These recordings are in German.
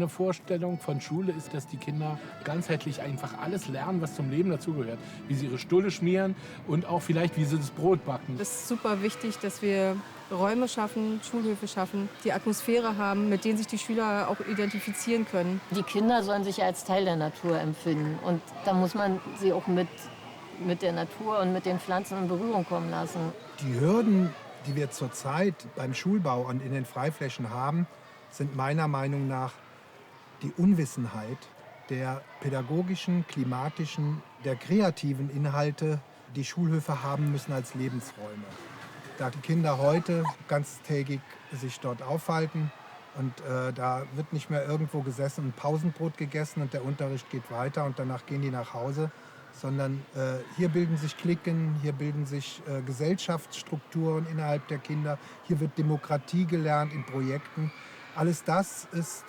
meine Vorstellung von Schule ist, dass die Kinder ganzheitlich einfach alles lernen, was zum Leben dazugehört. Wie sie ihre Stulle schmieren und auch vielleicht, wie sie das Brot backen. Es ist super wichtig, dass wir Räume schaffen, Schulhöfe schaffen, die Atmosphäre haben, mit denen sich die Schüler auch identifizieren können. Die Kinder sollen sich als Teil der Natur empfinden. Und da muss man sie auch mit der Natur und mit den Pflanzen in Berührung kommen lassen. Die Hürden, die wir zurzeit beim Schulbau und in den Freiflächen haben, sind meiner Meinung nach die Unwissenheit der pädagogischen, klimatischen, der kreativen Inhalte, die Schulhöfe haben müssen als Lebensräume. Da die Kinder heute ganztägig sich dort aufhalten und da wird nicht mehr irgendwo gesessen und Pausenbrot gegessen und der Unterricht geht weiter und danach gehen die nach Hause, sondern hier bilden sich Cliquen, hier bilden sich Gesellschaftsstrukturen innerhalb der Kinder, hier wird Demokratie gelernt in Projekten. Alles das ist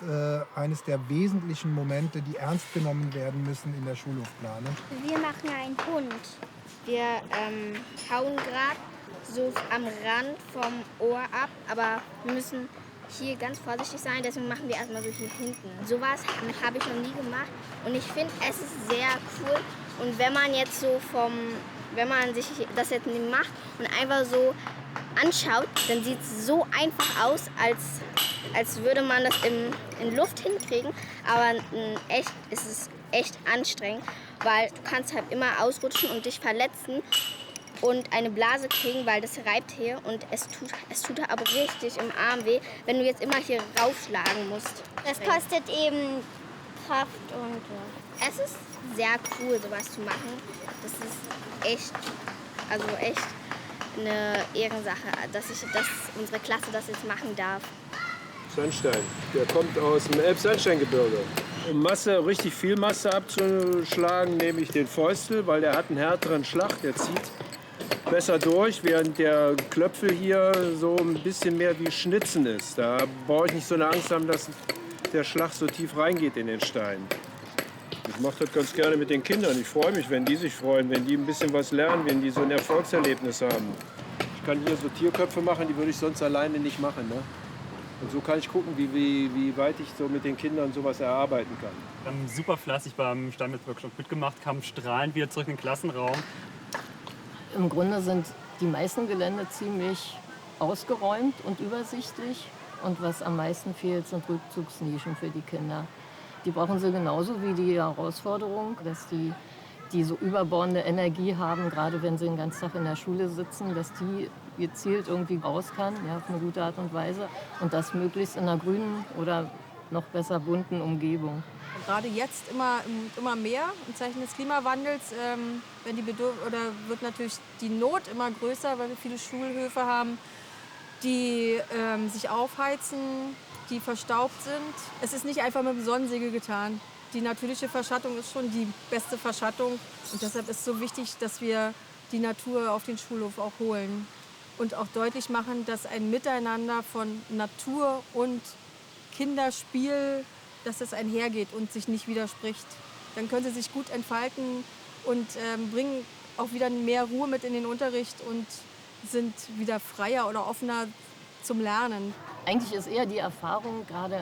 eines der wesentlichen Momente, die ernst genommen werden müssen in der Schulhofplanung. Wir machen einen Hund. Wir hauen gerade so am Rand vom Ohr ab, aber wir müssen hier ganz vorsichtig sein, deswegen machen wir erstmal so hier hinten. Sowas habe ich noch nie gemacht und ich finde, es ist sehr cool. Und wenn man jetzt so wenn man sich das jetzt nicht macht und einfach so anschaut, dann sieht es so einfach aus, als würde man das in Luft hinkriegen. Aber echt ist es echt anstrengend, weil du kannst halt immer ausrutschen und dich verletzen und eine Blase kriegen, weil das reibt hier und es tut aber richtig im Arm weh, wenn du jetzt immer hier raufschlagen musst. Das kostet eben Kraft und Es ist sehr cool, sowas zu machen. Das ist echt eine Ehrensache, dass unsere Klasse das jetzt machen darf. Sandstein, der kommt aus dem Elbsandsteingebirge. Um richtig viel Masse abzuschlagen, nehme ich den Fäustel, weil der hat einen härteren Schlag, der zieht besser durch, während der Klöpfel hier so ein bisschen mehr wie Schnitzen ist. Da brauche ich nicht so eine Angst haben, dass der Schlag so tief reingeht in den Stein. Ich mache das ganz gerne mit den Kindern. Ich freue mich, wenn die sich freuen, wenn die ein bisschen was lernen, wenn die so ein Erfolgserlebnis haben. Ich kann hier so Tierköpfe machen, die würde ich sonst alleine nicht machen. Ne? Und so kann ich gucken, wie weit ich so mit den Kindern sowas erarbeiten kann. Wir haben super fleißig beim Steinmetz-Workshop mitgemacht, kamen strahlend wieder zurück in den Klassenraum. Im Grunde sind die meisten Gelände ziemlich ausgeräumt und übersichtlich. Und was am meisten fehlt, sind Rückzugsnischen für die Kinder. Die brauchen sie genauso wie die Herausforderung, dass die so überbordende Energie haben, gerade wenn sie den ganzen Tag in der Schule sitzen, dass die gezielt irgendwie raus kann, ja, auf eine gute Art und Weise. Und das möglichst in einer grünen oder noch besser bunten Umgebung. Gerade jetzt immer mehr im Zeichen des Klimawandels wird natürlich die Not immer größer, weil wir viele Schulhöfe haben, die sich aufheizen, die verstaubt sind. Es ist nicht einfach mit dem Sonnensegel getan. Die natürliche Verschattung ist schon die beste Verschattung. Und deshalb ist es so wichtig, dass wir die Natur auf den Schulhof auch holen. Und auch deutlich machen, dass ein Miteinander von Natur und Kinderspiel, dass das einhergeht und sich nicht widerspricht. Dann können sie sich gut entfalten und bringen auch wieder mehr Ruhe mit in den Unterricht und sind wieder freier oder offener zum Lernen. Eigentlich ist eher die Erfahrung, gerade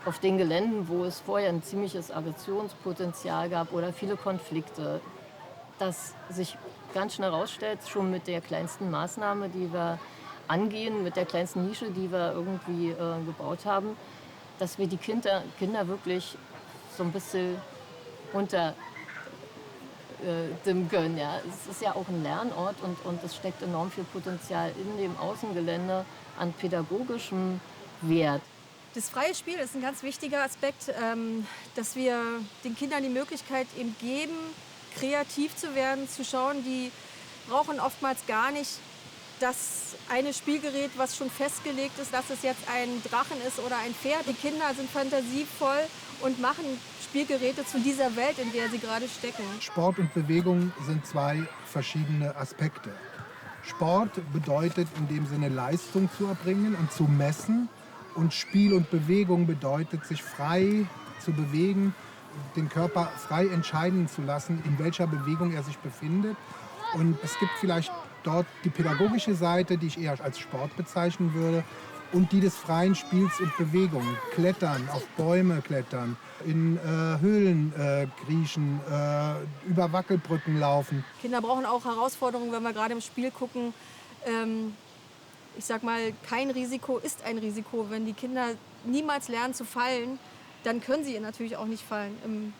auf den Geländen, wo es vorher ein ziemliches Aggressionspotenzial gab oder viele Konflikte, dass sich ganz schnell herausstellt, schon mit der kleinsten Maßnahme, die wir angehen, mit der kleinsten Nische, die wir irgendwie gebaut haben, dass wir die Kinder wirklich so ein bisschen unter dem können. Ja. Es ist ja auch ein Lernort und es steckt enorm viel Potenzial in dem Außengelände an pädagogischem Wert. Das freie Spiel ist ein ganz wichtiger Aspekt, dass wir den Kindern die Möglichkeit eben geben, kreativ zu werden, zu schauen. Die brauchen oftmals gar nicht das eine Spielgerät, was schon festgelegt ist, dass es jetzt ein Drachen ist oder ein Pferd. Die Kinder sind fantasievoll und machen Spielgeräte zu dieser Welt, in der sie gerade stecken. Sport und Bewegung sind zwei verschiedene Aspekte. Sport bedeutet in dem Sinne Leistung zu erbringen und zu messen. Und Spiel und Bewegung bedeutet, sich frei zu bewegen, den Körper frei entscheiden zu lassen, in welcher Bewegung er sich befindet. Und es gibt vielleicht dort die pädagogische Seite, die ich eher als Sport bezeichnen würde. und die des freien Spiels und Bewegung. Klettern, auf Bäume klettern, in Höhlen kriechen, über Wackelbrücken laufen. Kinder brauchen auch Herausforderungen, wenn wir gerade im Spiel gucken. Ich sag mal, kein Risiko ist ein Risiko. Wenn die Kinder niemals lernen zu fallen, dann können sie natürlich auch nicht fallen im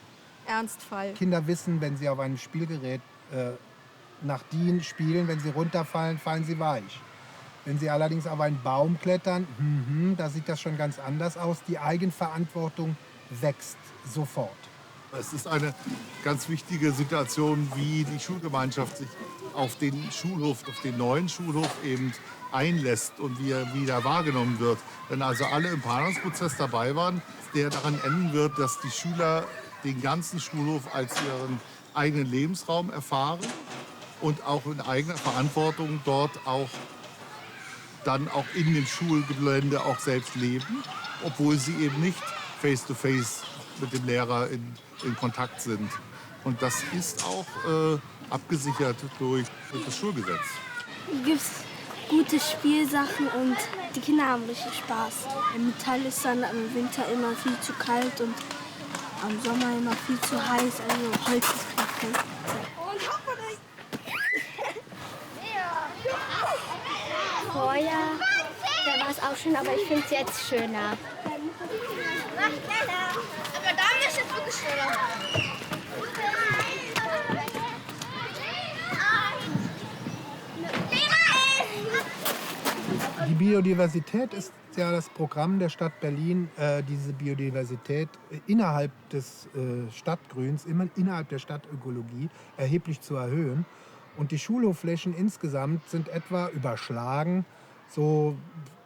Ernstfall. Kinder wissen, wenn sie auf einem Spielgerät nach DIN spielen, wenn sie runterfallen, fallen sie weich. Wenn sie allerdings auf einen Baum klettern, da sieht das schon ganz anders aus. Die Eigenverantwortung wächst sofort. Es ist eine ganz wichtige Situation, wie die Schulgemeinschaft sich auf den Schulhof, auf den neuen Schulhof eben einlässt und wie er wieder wahrgenommen wird. Wenn also alle im Planungsprozess dabei waren, der daran enden wird, dass die Schüler den ganzen Schulhof als ihren eigenen Lebensraum erfahren und auch in eigener Verantwortung dort auch dann auch in dem Schulgelände auch selbst leben, obwohl sie eben nicht face-to-face mit dem Lehrer in Kontakt sind. Und das ist auch abgesichert durch das Schulgesetz. Hier gibt es gute Spielsachen und die Kinder haben richtig Spaß. Im Metall ist dann im Winter immer viel zu kalt und am Sommer immer viel zu heiß, also Holz ist perfekt. Vorher, da war es auch schön, aber ich finde es jetzt schöner. Aber da ist es wirklich schöner. Die Biodiversität ist ja das Programm der Stadt Berlin, diese Biodiversität innerhalb des Stadtgrüns, immer innerhalb der Stadtökologie erheblich zu erhöhen. Und die Schulhofflächen insgesamt sind etwa überschlagen, so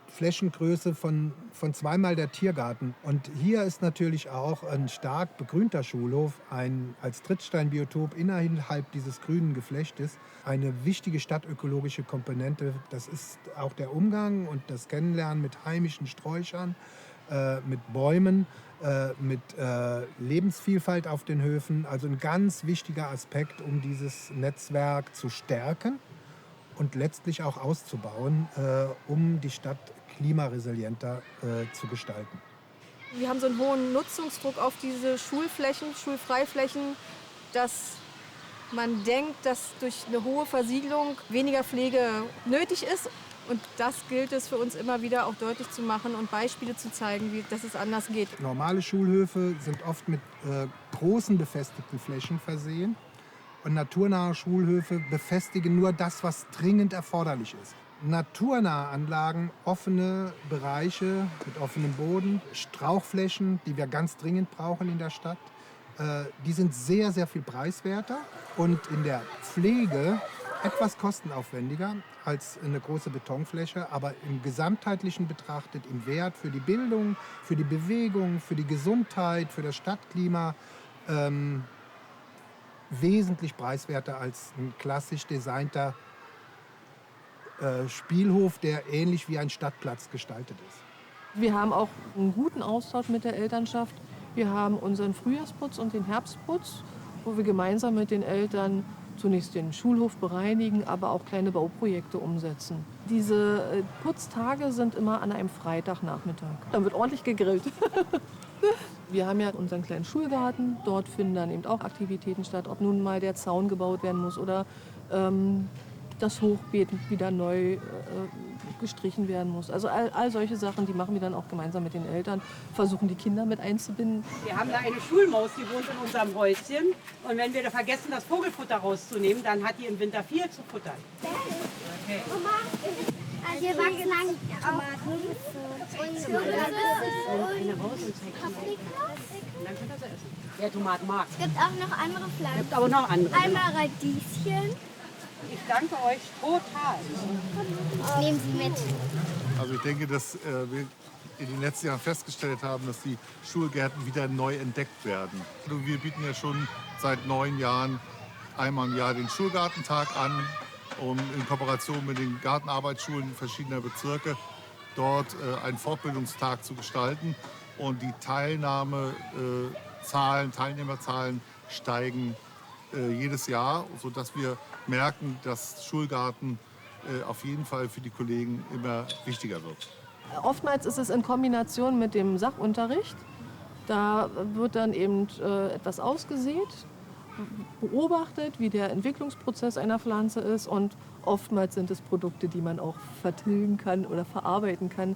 Flächengröße von zweimal der Tiergarten. Und hier ist natürlich auch ein stark begrünter Schulhof, als Trittsteinbiotop innerhalb dieses grünen Geflechtes, eine wichtige stadtökologische Komponente. Das ist auch der Umgang und das Kennenlernen mit heimischen Sträuchern, mit Bäumen, mit Lebensvielfalt auf den Höfen. Also ein ganz wichtiger Aspekt, um dieses Netzwerk zu stärken und letztlich auch auszubauen, um die Stadt klimaresilienter zu gestalten. Wir haben so einen hohen Nutzungsdruck auf diese Schulflächen, Schulfreiflächen, dass man denkt, dass durch eine hohe Versiegelung weniger Pflege nötig ist. Und das gilt es für uns immer wieder auch deutlich zu machen und Beispiele zu zeigen, dass es anders geht. Normale Schulhöfe sind oft mit großen befestigten Flächen versehen. Und naturnahe Schulhöfe befestigen nur das, was dringend erforderlich ist. Naturnahe Anlagen, offene Bereiche mit offenem Boden, Strauchflächen, die wir ganz dringend brauchen in der Stadt, die sind sehr, sehr viel preiswerter und in der Pflege etwas kostenaufwendiger als eine große Betonfläche, aber im Gesamtheitlichen betrachtet, im Wert für die Bildung, für die Bewegung, für die Gesundheit, für das Stadtklima, wesentlich preiswerter als ein klassisch designter Spielhof, der ähnlich wie ein Stadtplatz gestaltet ist. Wir haben auch einen guten Austausch mit der Elternschaft. Wir haben unseren Frühjahrsputz und den Herbstputz, wo wir gemeinsam mit den Eltern zunächst den Schulhof bereinigen, aber auch kleine Bauprojekte umsetzen. Diese Putztage sind immer an einem Freitagnachmittag. Dann wird ordentlich gegrillt. Wir haben ja unseren kleinen Schulgarten. Dort finden dann eben auch Aktivitäten statt, ob nun mal der Zaun gebaut werden muss oder das Hochbeet wieder neu gestrichen werden muss. Also all solche Sachen, die machen wir dann auch gemeinsam mit den Eltern, versuchen die Kinder mit einzubinden. Wir haben da eine Schulmaus, die wohnt in unserem Häuschen. Und wenn wir da vergessen, das Vogelfutter rauszunehmen, dann hat die im Winter viel zu futtern. Okay. Hier wachsen auch Tomaten und Eine raus und zeigt Paprika. Und dann könnt ihr sie essen. Wer Tomaten mag. Es gibt auch noch andere Pflanzen. Es gibt aber noch andere. Einmal Radieschen. Ich danke euch total. Ich nehme sie mit. Also ich denke, dass wir in den letzten Jahren festgestellt haben, dass die Schulgärten wieder neu entdeckt werden. Und wir bieten ja schon seit 9 Jahren einmal im Jahr den Schulgartentag an, um in Kooperation mit den Gartenarbeitsschulen verschiedener Bezirke dort einen Fortbildungstag zu gestalten. Und die Teilnehmerzahlen steigen jedes Jahr, sodass wir merken, dass Schulgarten auf jeden Fall für die Kollegen immer wichtiger wird. Oftmals ist es in Kombination mit dem Sachunterricht. Da wird dann eben etwas ausgesät, beobachtet, wie der Entwicklungsprozess einer Pflanze ist, und oftmals sind es Produkte, die man auch vertilgen kann oder verarbeiten kann.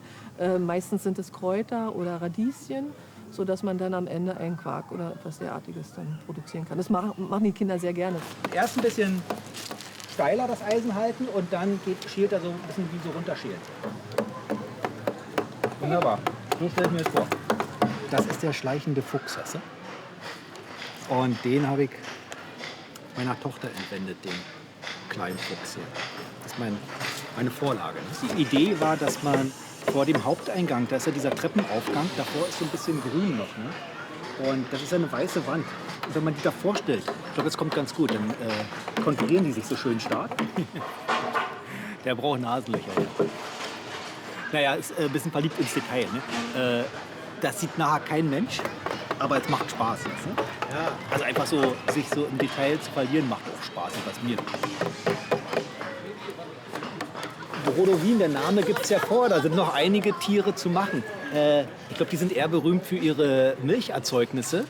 Meistens sind es Kräuter oder Radieschen, sodass man dann am Ende einen Quark oder etwas derartiges dann produzieren kann. Das machen die Kinder sehr gerne. Erst ein bisschen steiler das Eisen halten und dann schält er so ein bisschen wie so runterschält. Wunderbar, so stelle ich mir das vor. Das ist der schleichende Fuchs, weißt du? Und den habe ich meiner Tochter entwendet, den kleinen Fuchs hier. Das ist meine Vorlage. Ne? Die Idee war, dass man vor dem Haupteingang, da ist ja dieser Treppenaufgang, davor ist so ein bisschen grün noch. Ne? Und das ist eine weiße Wand. Und wenn man die davor stellt, ich glaube, das kommt ganz gut, dann konkurrieren die sich so schön stark. Der braucht Nasenlöcher. Ja. Naja, ist ein bisschen verliebt ins Detail. Ne? Das sieht nachher kein Mensch, aber es macht Spaß jetzt. Ne? Ja. Also einfach so, sich so im Detail zu verlieren, macht auch Spaß, was mir. Brodowin, der Name gibt es ja vor, da sind noch einige Tiere zu machen. Ich glaube, die sind eher berühmt für ihre Milcherzeugnisse.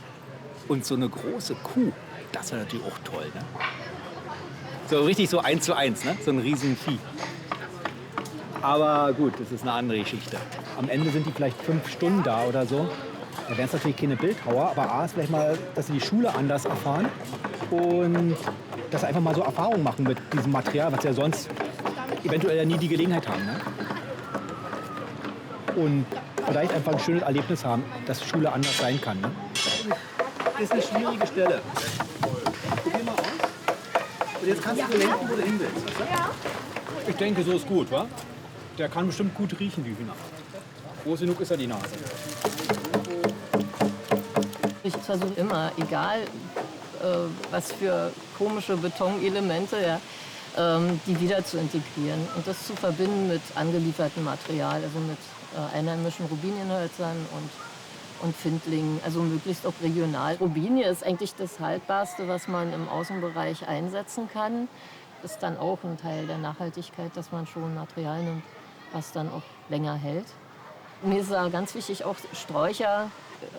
Und so eine große Kuh, das wäre natürlich auch toll. Ne? So richtig so 1:1, ne? So ein Riesenvieh. Aber gut, das ist eine andere Geschichte. Am Ende sind die vielleicht 5 Stunden da oder so. Da wären es natürlich keine Bildhauer, aber A ist vielleicht mal, dass sie die Schule anders erfahren und dass sie einfach mal so Erfahrungen machen mit diesem Material, was sie ja sonst eventuell ja nie die Gelegenheit haben. Ne? Und vielleicht einfach ein schönes Erlebnis haben, dass Schule anders sein kann. Ne? Das ist eine schwierige Stelle. Probier mal aus. Und jetzt kannst du lenken, wo du hin willst. Weißt du? Ja. Ich denke, so ist gut, wa? Der kann bestimmt gut riechen, die Hühner. Groß genug ist ja die Nase. Ich versuche immer, egal was für komische Betonelemente, ja, die wieder zu integrieren und das zu verbinden mit angeliefertem Material, also mit einheimischen Robinienhölzern und Findlingen, also möglichst auch regional. Robinie ist eigentlich das Haltbarste, was man im Außenbereich einsetzen kann. Ist dann auch ein Teil der Nachhaltigkeit, dass man schon Material nimmt, was dann auch länger hält. Mir ist es ganz wichtig, auch Sträucher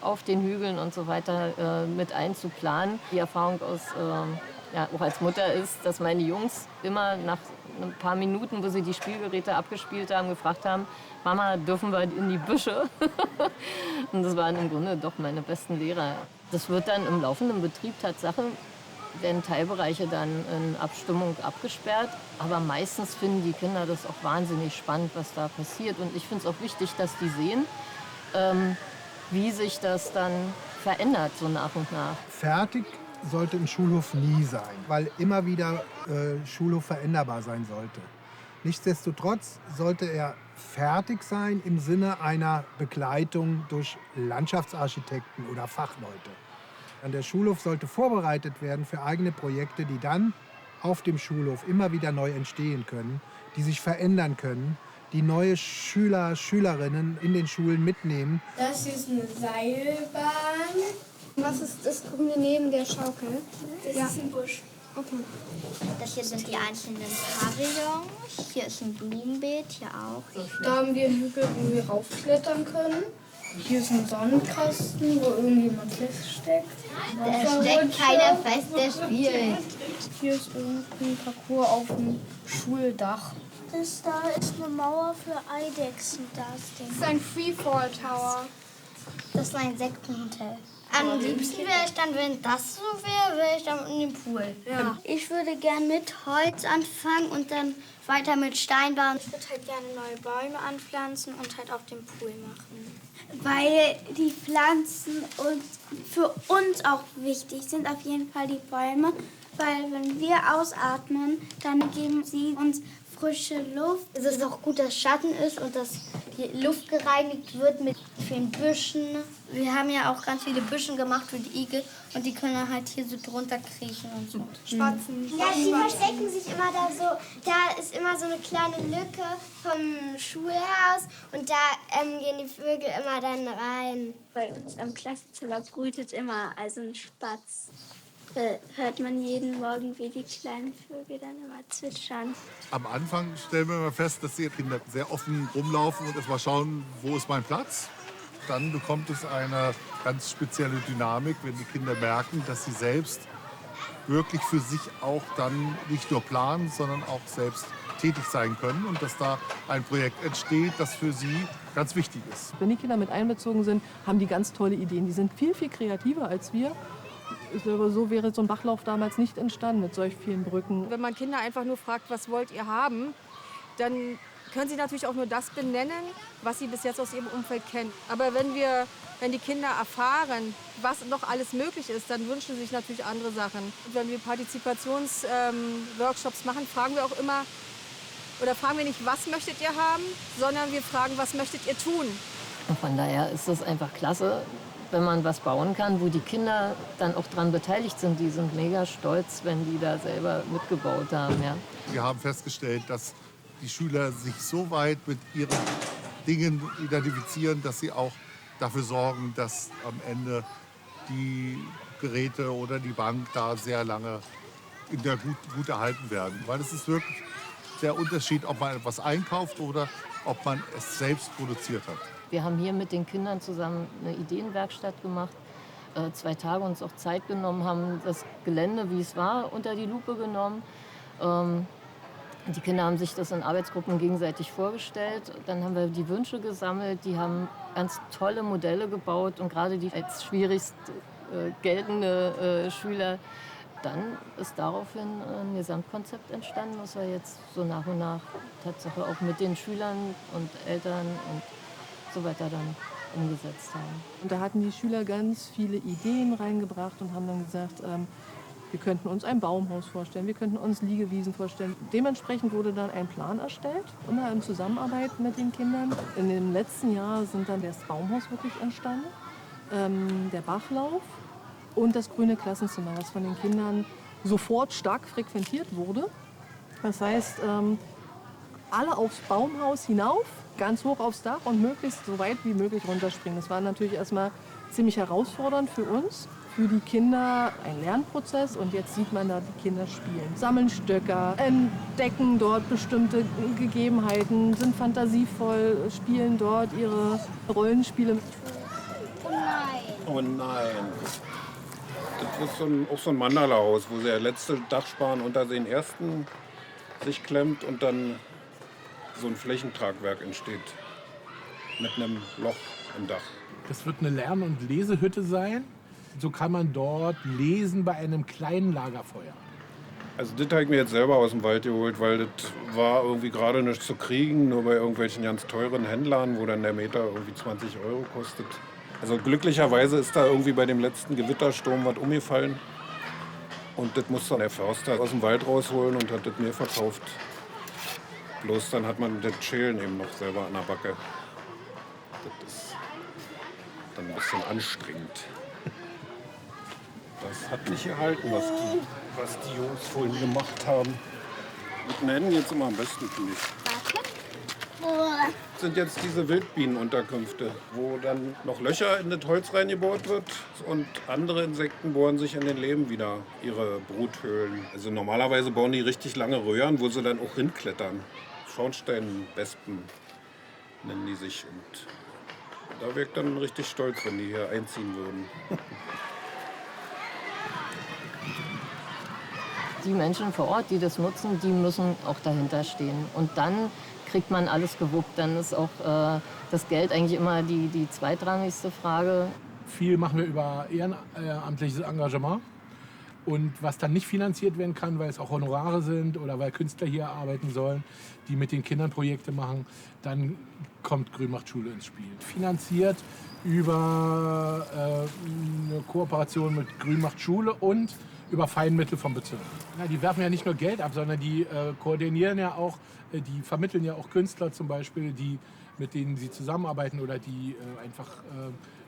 auf den Hügeln und so weiter mit einzuplanen. Die Erfahrung aus, auch als Mutter ist, dass meine Jungs immer nach ein paar Minuten, wo sie die Spielgeräte abgespielt haben, gefragt haben, Mama, dürfen wir in die Büsche? Und das waren im Grunde doch meine besten Lehrer. Das wird dann im laufenden Betrieb Tatsache, werden Teilbereiche dann in Abstimmung abgesperrt. Aber meistens finden die Kinder das auch wahnsinnig spannend, was da passiert. Und ich finde es auch wichtig, dass die sehen, wie sich das dann verändert, so nach und nach. Fertig sollte ein Schulhof nie sein, weil immer wieder Schulhof veränderbar sein sollte. Nichtsdestotrotz sollte er fertig sein im Sinne einer Begleitung durch Landschaftsarchitekten oder Fachleute. Der Schulhof sollte vorbereitet werden für eigene Projekte, die dann auf dem Schulhof immer wieder neu entstehen können, die sich verändern können, die neue Schüler, Schülerinnen in den Schulen mitnehmen. Das ist eine Seilbahn. Was ist das Grüne neben der Schaukel? Das ist ein Busch. Okay. Das hier sind die einzelnen Pavillons. Hier ist ein Blumenbeet, hier auch. Da haben wir einen Hügel, wo wir raufklettern können. Hier ist ein Sonnenkasten, wo irgendjemand feststeckt. Da steckt keiner fest, der spielt. Hier ist ein Parcours auf dem Schuldach. Das da ist eine Mauer für Eidechsen. Das ist ein Freefall Tower. Das ist ein Insektenhotel. Am liebsten wäre ich dann, wenn das so wäre ich dann in dem Pool. Ja. Ich würde gern mit Holz anfangen und dann weiter mit Stein bauen. Ich würde halt gerne neue Bäume anpflanzen und halt auf dem Pool machen. Weil die Pflanzen für uns auch wichtig sind, auf jeden Fall die Bäume. Weil wenn wir ausatmen, dann geben sie uns frische Luft. Es ist auch gut, dass Schatten ist und dass die Luft gereinigt wird mit vielen Büschen. Wir haben ja auch ganz viele Büschen gemacht für die Igel und die können halt hier so drunter kriechen und so. Spatzen. Ja, die verstecken sich immer da so. Da ist immer so eine kleine Lücke vom Schulhaus und da gehen die Vögel immer dann rein. Bei uns am Klassenzimmer brütet immer also ein Spatz. hört man jeden Morgen, wie die kleinen Vögel dann immer zwitschern. Am Anfang stellen wir mal fest, dass die Kinder sehr offen rumlaufen und erst mal schauen, wo ist mein Platz. Dann bekommt es eine ganz spezielle Dynamik, wenn die Kinder merken, dass sie selbst wirklich für sich auch dann nicht nur planen, sondern auch selbst tätig sein können und dass da ein Projekt entsteht, das für sie ganz wichtig ist. Wenn die Kinder mit einbezogen sind, haben die ganz tolle Ideen. Die sind viel, viel kreativer als wir. Ich glaube, so wäre so ein Bachlauf damals nicht entstanden mit solch vielen Brücken. Wenn man Kinder einfach nur fragt, was wollt ihr haben, dann können sie natürlich auch nur das benennen, was sie bis jetzt aus ihrem Umfeld kennen. Aber wenn die Kinder erfahren, was noch alles möglich ist, dann wünschen sie sich natürlich andere Sachen. Und wenn wir Partizipationsworkshops machen, fragen wir auch immer, oder fragen wir nicht, was möchtet ihr haben, sondern wir fragen, was möchtet ihr tun? Und von daher ist es einfach klasse, wenn man was bauen kann, wo die Kinder dann auch dran beteiligt sind. Die sind mega stolz, wenn die da selber mitgebaut haben. Ja. Wir haben festgestellt, dass die Schüler sich so weit mit ihren Dingen identifizieren, dass sie auch dafür sorgen, dass am Ende die Geräte oder die Bank da sehr lange gut erhalten werden. Weil es ist wirklich der Unterschied, ob man etwas einkauft oder ob man es selbst produziert hat. Wir haben hier mit den Kindern zusammen eine Ideenwerkstatt gemacht, 2 Tage uns auch Zeit genommen, haben das Gelände, wie es war, unter die Lupe genommen. Die Kinder haben sich das in Arbeitsgruppen gegenseitig vorgestellt. Dann haben wir die Wünsche gesammelt, die haben ganz tolle Modelle gebaut und gerade die als schwierigst geltende Schüler. Dann ist daraufhin ein Gesamtkonzept entstanden, was wir jetzt so nach und nach Tatsache auch mit den Schülern und Eltern und so weiter dann umgesetzt haben. Und da hatten die Schüler ganz viele Ideen reingebracht und haben dann gesagt, wir könnten uns ein Baumhaus vorstellen, wir könnten uns Liegewiesen vorstellen. Dementsprechend wurde dann ein Plan erstellt, immer in Zusammenarbeit mit den Kindern. In dem letzten Jahr sind dann das Baumhaus wirklich entstanden, der Bachlauf und das grüne Klassenzimmer, was von den Kindern sofort stark frequentiert wurde. Das heißt, alle aufs Baumhaus hinauf, ganz hoch aufs Dach und möglichst so weit wie möglich runterspringen. Das war natürlich erstmal ziemlich herausfordernd für uns, für die Kinder ein Lernprozess. Und jetzt sieht man da die Kinder spielen, sammeln Stöcker, entdecken dort bestimmte Gegebenheiten, sind fantasievoll, spielen dort ihre Rollenspiele. Oh nein. Oh nein. Das ist auch so ein Mandala-Haus, wo der letzte Dachspan unter den ersten sich klemmt und dann so ein Flächentragwerk entsteht mit einem Loch im Dach. Das wird eine Lern- und Lesehütte sein. So kann man dort lesen bei einem kleinen Lagerfeuer. Also das habe ich mir jetzt selber aus dem Wald geholt, weil das war irgendwie gerade nicht zu kriegen, nur bei irgendwelchen ganz teuren Händlern, wo dann der Meter irgendwie 20 € kostet. Also glücklicherweise ist da irgendwie bei dem letzten Gewittersturm was umgefallen. Und das musste der Förster aus dem Wald rausholen und hat das mir verkauft. Bloß dann hat man das Schälen eben noch selber an der Backe. Das ist dann ein bisschen anstrengend. Das hat nicht gehalten, was die Jungs vorhin gemacht haben. Mit den Händen jetzt immer am besten, finde ich. Das sind jetzt diese Wildbienenunterkünfte, wo dann noch Löcher in das Holz reingebohrt wird und andere Insekten bohren sich in den Lehm wieder ihre Bruthöhlen. Also normalerweise bauen die richtig lange Röhren, wo sie dann auch hinklettern. Schornsteinwespen nennen die sich und da wirkt dann richtig stolz, wenn die hier einziehen würden. Die Menschen vor Ort, die das nutzen, die müssen auch dahinter stehen. Und dann kriegt man alles gewuppt. Dann ist auch das Geld eigentlich immer die zweitrangigste Frage. Viel machen wir über ehrenamtliches Engagement. Und was dann nicht finanziert werden kann, weil es auch Honorare sind oder weil Künstler hier arbeiten sollen, die mit den Kindern Projekte machen, dann kommt Grün macht Schule ins Spiel. Finanziert über eine Kooperation mit Grün macht Schule und über Feinmittel vom Bezirk. Ja, die werfen ja nicht nur Geld ab, sondern die koordinieren ja auch, die vermitteln ja auch Künstler zum Beispiel, mit denen sie zusammenarbeiten oder die einfach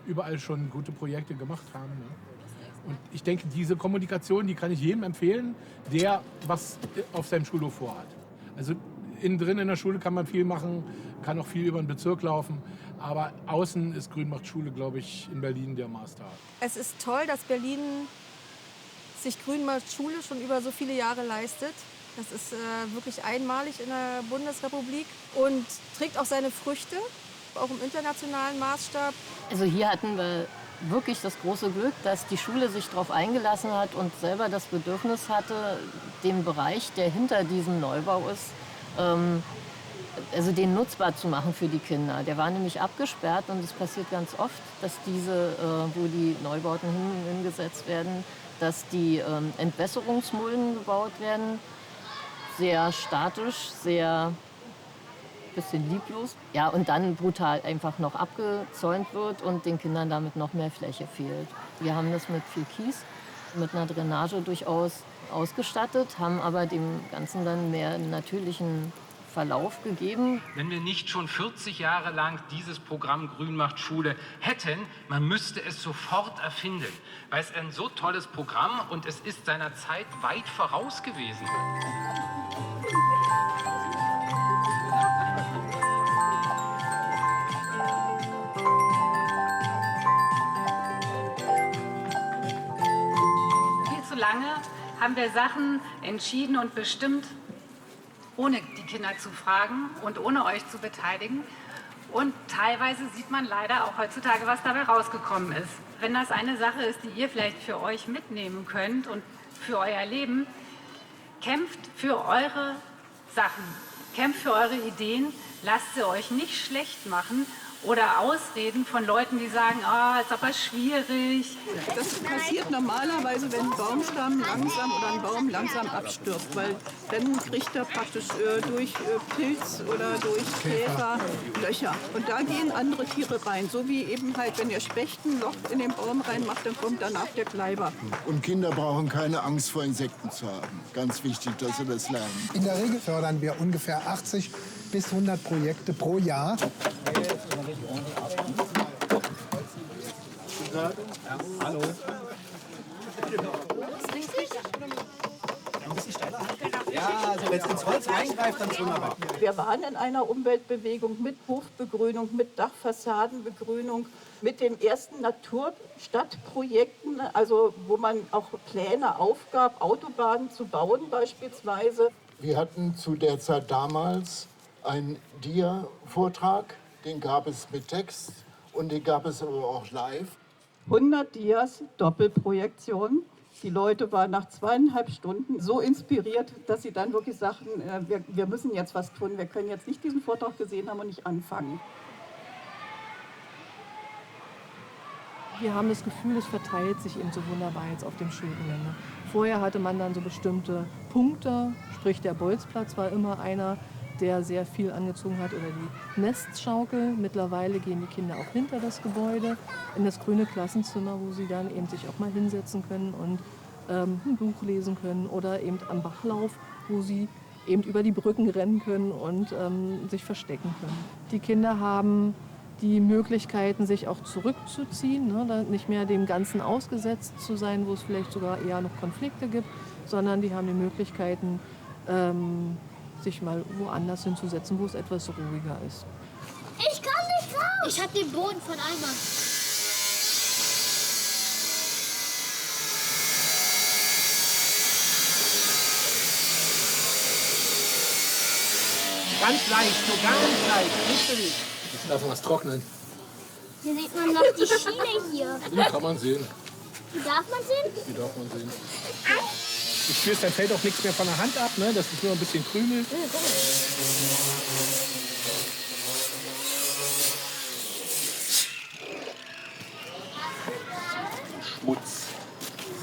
überall schon gute Projekte gemacht haben. Ne? Und ich denke, diese Kommunikation, die kann ich jedem empfehlen, der was auf seinem Schulhof vorhat. Also innen drin in der Schule kann man viel machen, kann auch viel über den Bezirk laufen. Aber außen ist Grün macht Schule, glaube ich, in Berlin der Maßstab. Es ist toll, dass Berlin was sich Grünmacht Schule schon über so viele Jahre leistet. Das ist wirklich einmalig in der Bundesrepublik und trägt auch seine Früchte, auch im internationalen Maßstab. Also hier hatten wir wirklich das große Glück, dass die Schule sich darauf eingelassen hat und selber das Bedürfnis hatte, den Bereich, der hinter diesem Neubau ist, also den nutzbar zu machen für die Kinder. Der war nämlich abgesperrt und es passiert ganz oft, dass diese, wo die Neubauten hingesetzt werden, dass die Entwässerungsmulden gebaut werden. Sehr statisch, sehr bisschen lieblos. Ja, und dann brutal einfach noch abgezäunt wird und den Kindern damit noch mehr Fläche fehlt. Wir haben das mit viel Kies, mit einer Drainage durchaus ausgestattet, haben aber dem Ganzen dann mehr natürlichen Verlauf gegeben. Wenn wir nicht schon 40 Jahre lang dieses Programm Grün macht Schule hätten, man müsste es sofort erfinden, weil es ein so tolles Programm und es ist seiner Zeit weit voraus gewesen. Viel zu lange haben wir Sachen entschieden und bestimmt, ohne die Kinder zu fragen und ohne euch zu beteiligen. Und teilweise sieht man leider auch heutzutage, was dabei rausgekommen ist. Wenn das eine Sache ist, die ihr vielleicht für euch mitnehmen könnt und für euer Leben, kämpft für eure Sachen, kämpft für eure Ideen, lasst sie euch nicht schlecht machen oder Ausreden von Leuten, die sagen, ist aber schwierig. Das passiert normalerweise, wenn ein Baumstamm langsam oder ein Baum langsam abstirbt, weil dann kriegt er praktisch durch Pilz oder durch Käfer Löcher. Und da gehen andere Tiere rein, so wie eben halt, wenn der Specht ein Loch in den Baum reinmacht, dann kommt danach der Kleiber. Und Kinder brauchen keine Angst vor Insekten zu haben. Ganz wichtig, dass sie das lernen. In der Regel fördern wir ungefähr 80 bis 100 Projekte pro Jahr. Hallo. Ja, also wenn es ins Holz eingreift, dann ist wunderbar. Wir waren in einer Umweltbewegung mit Hofbegrünung, mit Dachfassadenbegrünung, mit den ersten Naturstadtprojekten, also wo man auch Pläne aufgab, Autobahnen zu bauen beispielsweise. Wir hatten zu der Zeit damals einen Dia-Vortrag, den gab es mit Text und den gab es aber auch live. 100 Dias, Doppelprojektion. Die Leute waren nach 2,5 Stunden so inspiriert, dass sie dann wirklich sagten, wir müssen jetzt was tun. Wir können jetzt nicht diesen Vortrag gesehen haben und nicht anfangen. Wir haben das Gefühl, es verteilt sich eben so wunderbar jetzt auf dem Schulgelände. Vorher hatte man dann so bestimmte Punkte, sprich der Bolzplatz war immer einer, der sehr viel angezogen hat, oder die Nestschaukel. Mittlerweile gehen die Kinder auch hinter das Gebäude, in das grüne Klassenzimmer, wo sie dann eben sich auch mal hinsetzen können und ein Buch lesen können, oder eben am Bachlauf, wo sie eben über die Brücken rennen können und sich verstecken können. Die Kinder haben die Möglichkeiten, sich auch zurückzuziehen, ne, nicht mehr dem Ganzen ausgesetzt zu sein, wo es vielleicht sogar eher noch Konflikte gibt, sondern die haben die Möglichkeiten, sich mal woanders hinzusetzen, wo es etwas ruhiger ist. Ich kann nicht raus! Ich hab den Boden von Eimer. Ganz leicht, so ganz leicht, nicht bewegt. Jetzt lassen wir es trocknen. Hier sieht man noch die Schiene hier. Die kann man sehen. Die darf man sehen? Die darf man sehen. Du spürst, da fällt auch nichts mehr von der Hand ab, ne? Das ist nur ein bisschen Krümel. Schmutz.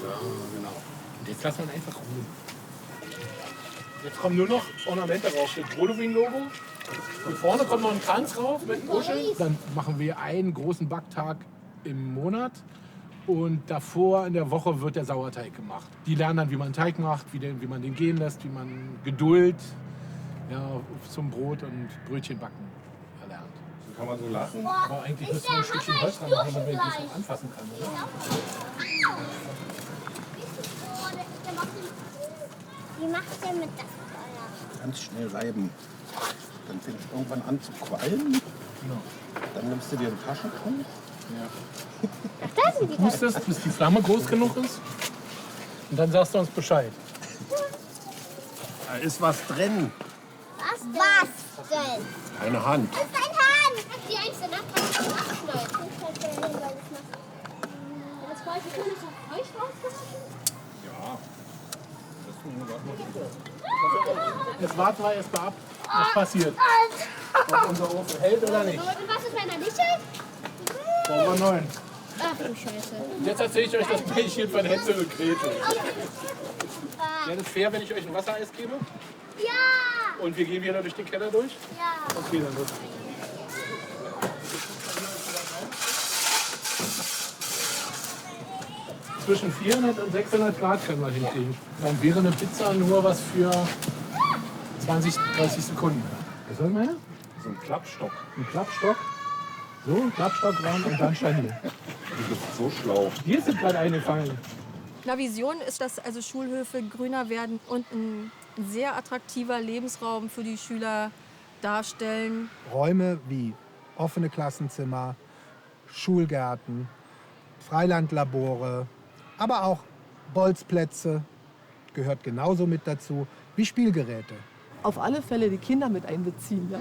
So, genau. Und jetzt lassen wir ihn einfach ruhen. Jetzt kommen nur noch Ornamente raus. Das Brodowin-Logo. Und vorne kommt noch ein Kranz rauf mit Muscheln. Dann machen wir einen großen Backtag im Monat. Und davor in der Woche wird der Sauerteig gemacht. Die lernen dann, wie man Teig macht, wie man den gehen lässt, wie man Geduld zum Brot und Brötchen backen erlernt. Das kann man so lassen. Aber eigentlich müssen wir ein Stückchen Holz dran machen, damit man das auch anfassen kann, oder? Wie macht der mit das? Ganz schnell reiben. Dann fängt es irgendwann an zu qualmen. Genau. Dann nimmst du dir ein Taschentuch. Ja. Pustest, bis die Flamme groß genug ist. Und dann sagst du uns Bescheid. Da ist was drin. Was denn? Eine Hand. Das ist ein Hahn. Die einzelne Hand kann ich abschneiden. Das wollte ich nicht auf euch rausgewaschen. Ja. Jetzt warten wir erst mal ab, was passiert. Ob unser Ofen hält oder nicht. Und was ist, wenn er nicht hält? Brauchen wir 9. Ach du Scheiße. Jetzt erzähle ich euch das Märchen von Hänsel und Gretel. Wäre das fair, wenn ich euch ein Wassereis gebe? Ja! Und wir gehen wieder durch den Keller durch? Ja. Okay, dann los. Zwischen 400 und 600 Grad können wir hinkriegen. Dann wäre eine Pizza nur was für 20, 30 Sekunden. Was soll ich meine? So ein Klappstock. Ein Klappstock. So, ein Klappstock rein und dann stabil. Du bist so schlau. Dir ist es gerade eingefallen. Na, Vision ist, dass also Schulhöfe grüner werden und ein sehr attraktiver Lebensraum für die Schüler darstellen. Räume wie offene Klassenzimmer, Schulgärten, Freilandlabore, aber auch Bolzplätze gehört genauso mit dazu wie Spielgeräte. Auf alle Fälle die Kinder mit einbeziehen. Ja?